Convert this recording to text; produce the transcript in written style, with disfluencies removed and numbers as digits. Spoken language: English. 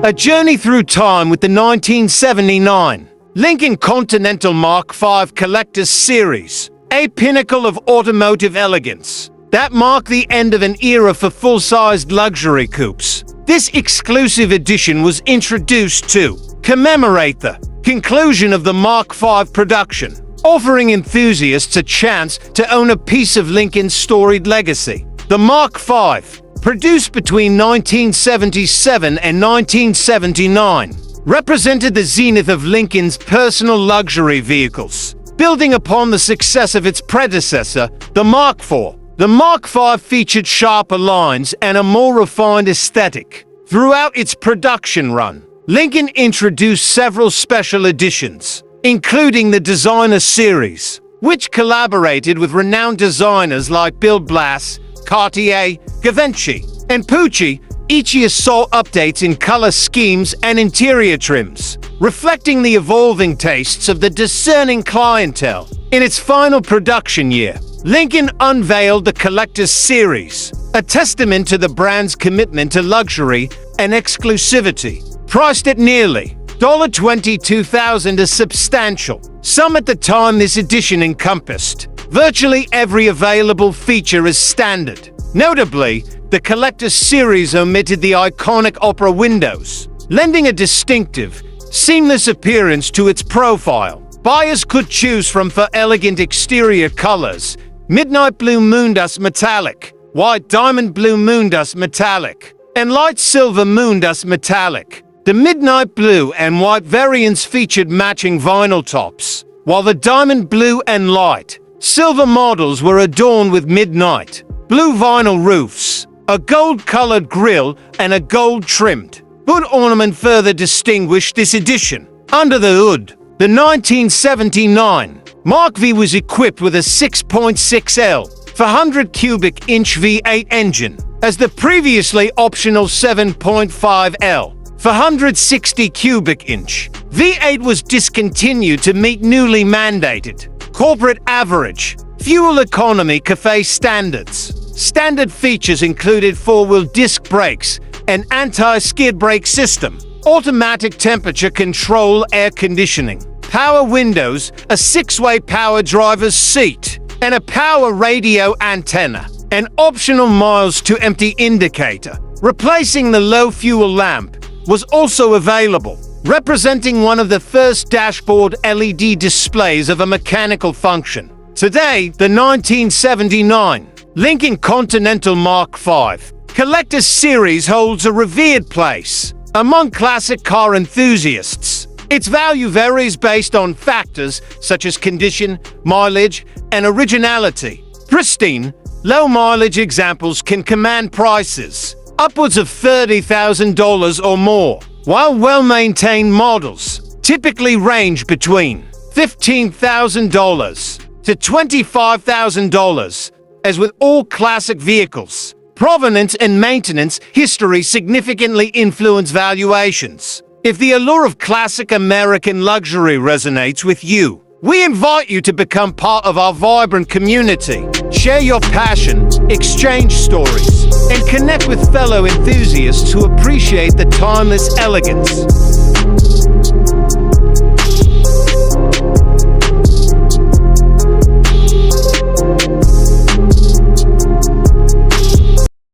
A journey through time with the 1979 Lincoln Continental Mark V Collector's Series, a pinnacle of automotive elegance that marked the end of an era for full-sized luxury coupes. This exclusive edition was introduced to commemorate the conclusion of the Mark V production, offering enthusiasts a chance to own a piece of Lincoln's storied legacy. The Mark V, produced between 1977 and 1979, represented the zenith of Lincoln's personal luxury vehicles. Building upon the success of its predecessor, the Mark IV, the Mark V featured sharper lines and a more refined aesthetic. Throughout its production run, Lincoln introduced several special editions, including the Designer Series, which collaborated with renowned designers like Bill Blass, Cartier, Givenchy, and Pucci. Each year saw updates in color schemes and interior trims, reflecting the evolving tastes of the discerning clientele. In its final production year, Lincoln unveiled the Collector's Series, a testament to the brand's commitment to luxury and exclusivity. Priced at nearly $22,000, a substantial sum at the time, this edition encompassed virtually every available feature as standard. Notably, the Collector's Series omitted the iconic opera windows, lending a distinctive, seamless appearance to its profile. Buyers could choose from for elegant exterior colors: midnight blue moondust metallic, white diamond blue moondust metallic, and light silver moondust metallic. The midnight blue and white variants featured matching vinyl tops, while the diamond blue and light silver models were adorned with midnight blue vinyl roofs, a gold-colored grille, and a gold-trimmed hood ornament further distinguished this edition. Under the hood, the 1979 Mark V was equipped with a 6.6L 400 cubic inch V8 engine, as the previously optional 7.5L 460 cubic inch V8 was discontinued to meet newly mandated corporate average fuel economy CAFE standards. Standard features included four-wheel disc brakes, an anti-skid brake system, automatic temperature control, air conditioning, power windows, a six-way power driver's seat, and a power radio antenna. An optional miles to empty indicator, replacing the low fuel lamp, was also available, representing one of the first dashboard LED displays of a mechanical function. Today, the 1979 Lincoln Continental Mark V Collector's Series holds a revered place among classic car enthusiasts. Its value varies based on factors such as condition, mileage, and originality. Pristine, low-mileage examples can command prices upwards of $30,000 or more, while well-maintained models typically range between $15,000 to $25,000. As with all classic vehicles, provenance and maintenance history significantly influence valuations. If the allure of classic American luxury resonates with you, we invite you to become part of our vibrant community. Share your passion, exchange stories, and connect with fellow enthusiasts who appreciate the timeless elegance.